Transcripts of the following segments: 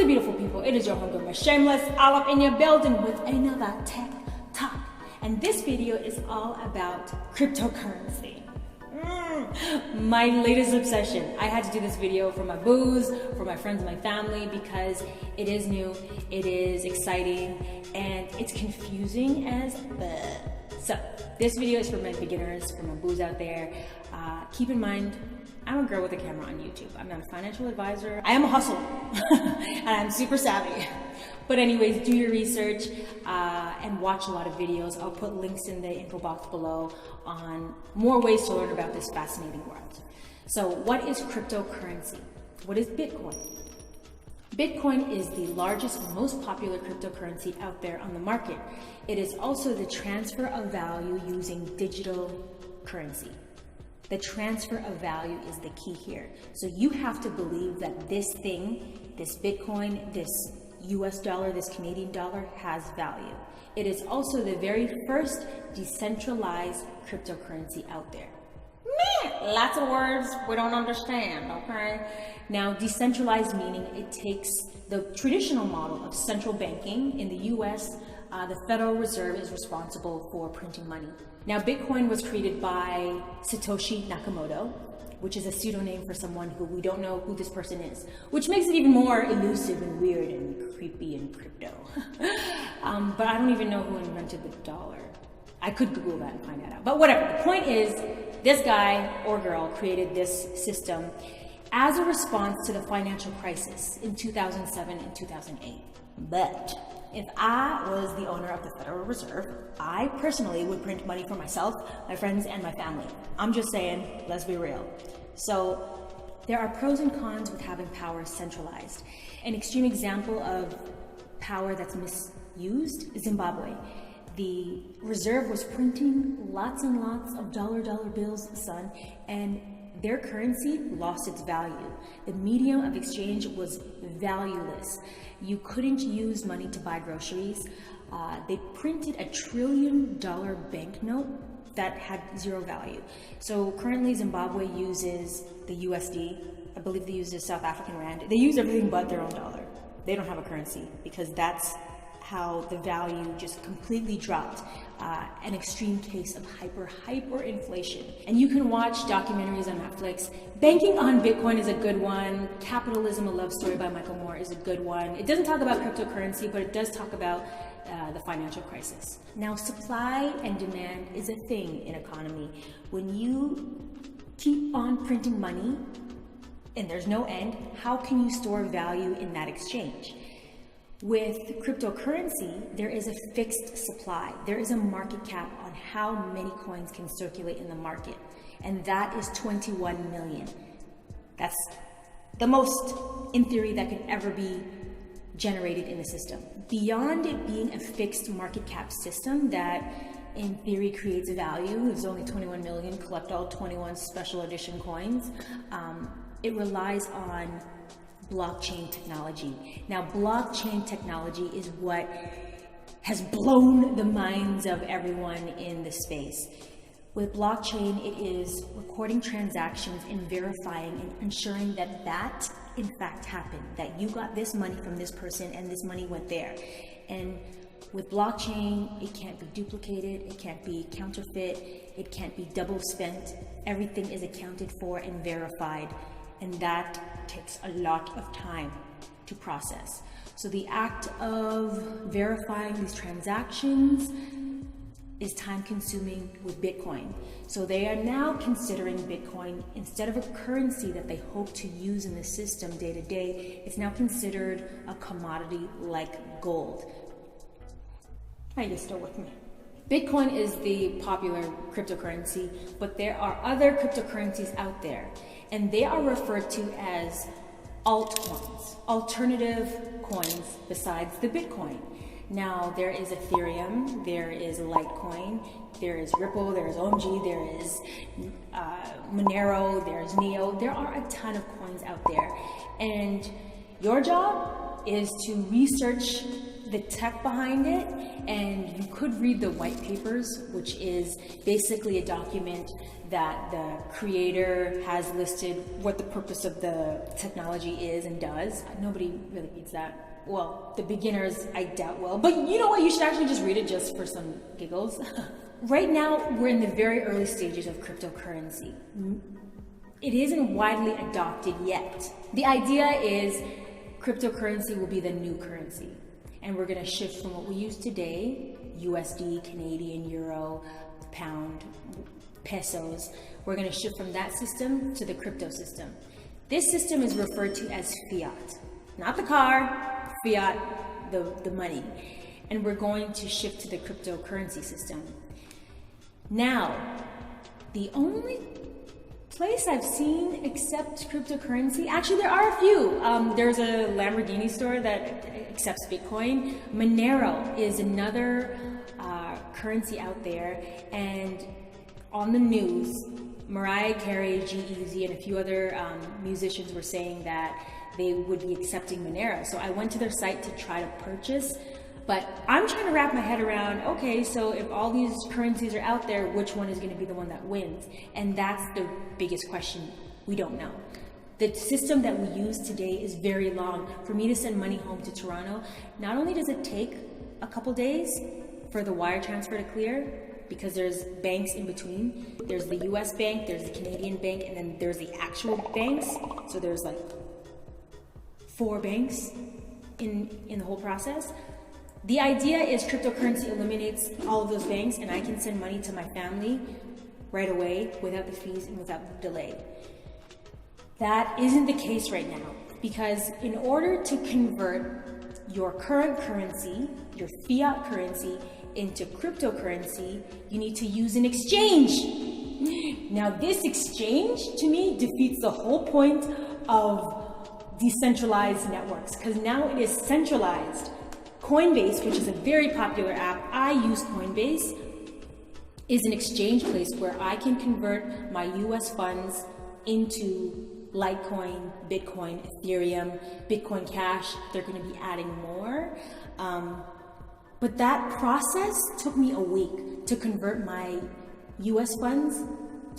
beautiful people? It is your homegirl, Shameless, all up in your building with another tech talk. And this video is all about cryptocurrency. My latest obsession. I had to do this video for my booze, for my friends and my family, because it is new, it is exciting, and it's confusing as bleh. So this video is for my beginners, for my booze out there. Keep in mind, I'm a girl with a camera on YouTube. I'm not a financial advisor. I am a hustler, and I'm super savvy. But anyways, do your research and watch a lot of videos. I'll put links in the info box below on more ways to learn about this fascinating world. So what is cryptocurrency? What is Bitcoin? Bitcoin is the largest and most popular cryptocurrency out there on the market. It is also the transfer of value using digital currency. The transfer of value is the key here. So you have to believe that this thing, this Bitcoin, this US dollar, this Canadian dollar has value. It is also the very first decentralized cryptocurrency out there. Man, lots of words we don't understand, okay? Now, decentralized meaning it takes the traditional model of central banking. In the US, the Federal Reserve is responsible for printing money. Now, Bitcoin was created by Satoshi Nakamoto, which is a pseudonym for someone who we don't know who this person is, which makes it even more elusive and weird and creepy and crypto. But I don't even know who invented the dollar. I could Google that and find that out. But whatever, the point is, this guy or girl created this system as a response to the financial crisis in 2007 and 2008. But if I was the owner of the Federal Reserve, I personally would print money for myself, my friends, and my family. I'm just saying, let's be real. So there are pros and cons with having power centralized. An extreme example of power that's misused is Zimbabwe. The reserve was printing lots and lots of dollar bills, son, and their currency lost its value. The medium of exchange was valueless. You couldn't use money to buy groceries. They printed $1 trillion banknote that had zero value. So currently Zimbabwe uses the USD. I believe they use the South African rand. They use everything but their own dollar. They don't have a currency because that's how the value just completely dropped. An extreme case of hyperinflation. And you can watch documentaries on Netflix. Banking on Bitcoin is a good one. Capitalism, A Love Story by Michael Moore is a good one. It doesn't talk about cryptocurrency, but it does talk about the financial crisis. Now, supply and demand is a thing in economy. When you keep on printing money and there's no end, how can you store value in that exchange? With cryptocurrency, there is a fixed supply. There is a market cap on how many coins can circulate in the market, and that is 21 million. That's the most, in theory, that can ever be generated in the system. Beyond it being a fixed market cap system that, in theory, creates value, there's only 21 million, collect all 21 special edition coins, it relies on blockchain technology. Now, blockchain technology is what has blown the minds of everyone in the space. With blockchain, it is recording transactions and verifying and ensuring that that in fact happened, that you got this money from this person and this money went there. And with blockchain, it can't be duplicated, it can't be counterfeit, it can't be double spent. Everything is accounted for and verified. And that takes a lot of time to process. So the act of verifying these transactions is time consuming with Bitcoin. So they are now considering Bitcoin, instead of a currency that they hope to use in the system day to day, it's now considered a commodity like gold. Are you still with me? Bitcoin is the popular cryptocurrency, but there are other cryptocurrencies out there, and they are referred to as altcoins, alternative coins besides the Bitcoin. Now, there is Ethereum, there is Litecoin, there is Ripple, there is OMG, there is Monero, there's Neo. There are a ton of coins out there, and Your job is to research the tech behind it, and you could read the white papers, which is basically a document that the creator has listed what the purpose of the technology is and does. Nobody really reads that. Well, the beginners, I doubt will. But you know what? You should actually just read it just for some giggles. Right now, we're in the very early stages of cryptocurrency. It isn't widely adopted yet. The idea is cryptocurrency will be the new currency. And we're going to shift from what we use today, USD, Canadian, Euro, Pound, Pesos. We're going to shift from that system to the crypto system. This system is referred to as fiat. Not the car, fiat, the money. And we're going to shift to the cryptocurrency system. Now, the only place I've seen accept cryptocurrency, actually there are a few. There's a Lamborghini store that accepts Bitcoin. Monero is another currency out there, and on the news, Mariah Carey, G-Eazy, and a few other musicians were saying that they would be accepting Monero. So I went to their site to try to purchase, but I'm trying to wrap my head around, okay, so if all these currencies are out there, which one is going to be the one that wins? And that's the biggest question. We don't know. The system that we use today is very long. For me to send money home to Toronto, not only does it take a couple days for the wire transfer to clear, because there's banks in between. There's the US bank, there's the Canadian bank, and then there's the actual banks. So there's like 4 banks in the whole process. The idea is cryptocurrency eliminates all of those banks, and I can send money to my family right away without the fees and without the delay. That isn't the case right now, because in order to convert your current currency, your fiat currency, into cryptocurrency, you need to use an exchange. Now, this exchange, to me, defeats the whole point of decentralized networks, because now it is centralized. Coinbase, which is a very popular app, I use Coinbase, is an exchange place where I can convert my US funds into Litecoin, Bitcoin, Ethereum, Bitcoin Cash. They're going to be adding more. But that process took me a week to convert my US funds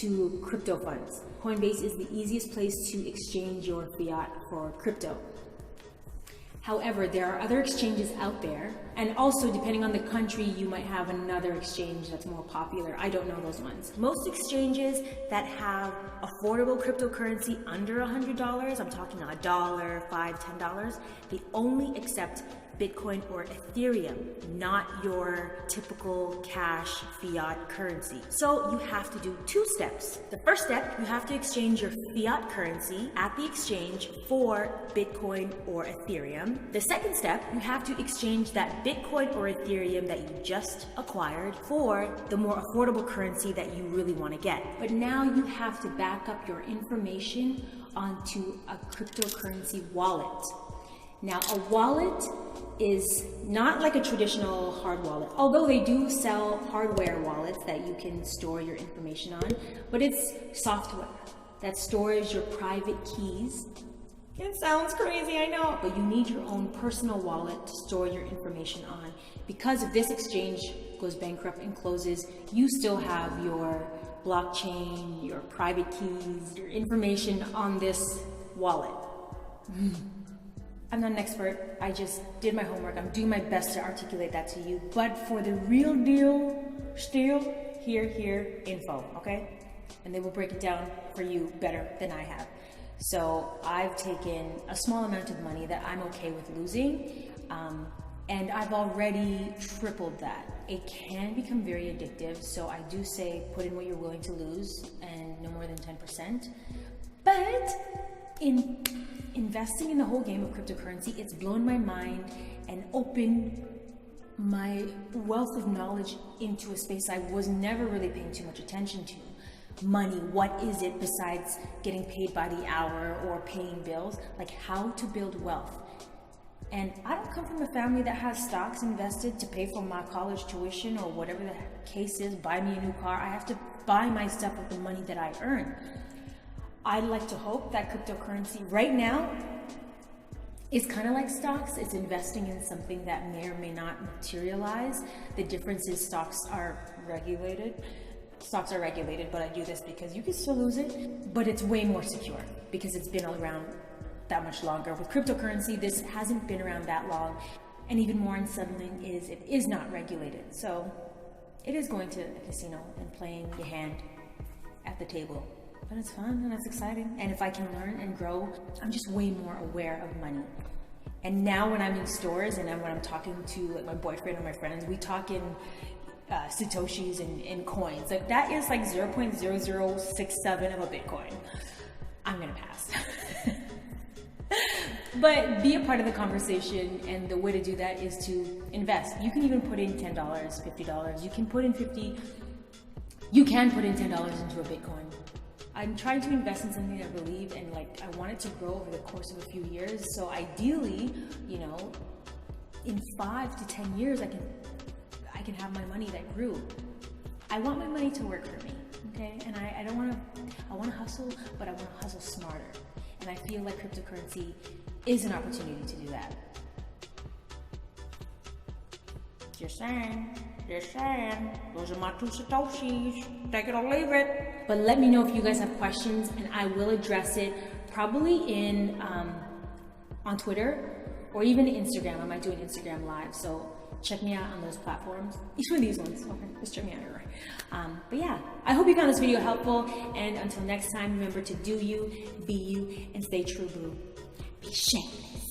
to crypto funds. Coinbase is the easiest place to exchange your fiat for crypto. However, there are other exchanges out there, and also depending on the country, you might have another exchange that's more popular. I don't know those ones. Most exchanges that have affordable cryptocurrency under $100, I'm talking $1, $5, $10, they only accept Bitcoin or Ethereum, not your typical cash fiat currency. So you have to do 2 steps. The first step, you have to exchange your fiat currency at the exchange for Bitcoin or Ethereum. The second step, you have to exchange that Bitcoin or Ethereum that you just acquired for the more affordable currency that you really want to get. But now you have to back up your information onto a cryptocurrency wallet. Now, a wallet is not like a traditional hard wallet, although they do sell hardware wallets that you can store your information on, but it's software that stores your private keys. It sounds crazy, I know, but you need your own personal wallet to store your information on. Because if this exchange goes bankrupt and closes, you still have your blockchain, your private keys, your information on this wallet. I'm not an expert, I just did my homework. I'm doing my best to articulate that to you. But for the real deal, still, here, info, okay? And they will break it down for you better than I have. So I've taken a small amount of money that I'm okay with losing, and I've already tripled that. It can become very addictive, so I do say put in what you're willing to lose and no more than 10%. But in investing in the whole game of cryptocurrency, it's blown my mind and opened my wealth of knowledge into a space I was never really paying too much attention to. Money, what is it besides getting paid by the hour or paying bills? Like how to build wealth. And I don't come from a family that has stocks invested to pay for my college tuition or whatever the case is, buy me a new car. I have to buy my stuff with the money that I earn. I'd like to hope that cryptocurrency right now It's kind of like stocks. It's investing in something that may or may not materialize. The difference is stocks are regulated. Stocks are regulated, but I do this because you can still lose it, but it's way more secure because it's been around that much longer. With cryptocurrency, this hasn't been around that long, and even more unsettling is it is not regulated. So it is going to a casino and playing your hand at the table. But it's fun and it's exciting. And if I can learn and grow, I'm just way more aware of money. And now when I'm in stores and when I'm talking to like my boyfriend or my friends, we talk in Satoshis and coins. Like that is like 0.0067 of a Bitcoin. I'm gonna pass. But be a part of the conversation, and the way to do that is to invest. You can even put in $10, $50. You can put in $10 into a Bitcoin. I'm trying to invest in something I believe in, like I want it to grow over the course of a few years. So ideally, you know, in 5 to 10 years, I can have my money that grew. I want my money to work for me, okay? And I want to hustle, but I want to hustle smarter. And I feel like cryptocurrency is an opportunity to do that. Just saying. Those are my 2 Satoshis. Take it or leave it. But let me know if you guys have questions, and I will address it probably on Twitter or even Instagram. I might do an Instagram live. So check me out on those platforms. Each one of these ones. Okay, just check me out here. But yeah, I hope you found this video helpful. And until next time, remember to do you, be you, and stay true, boo. Be shameless.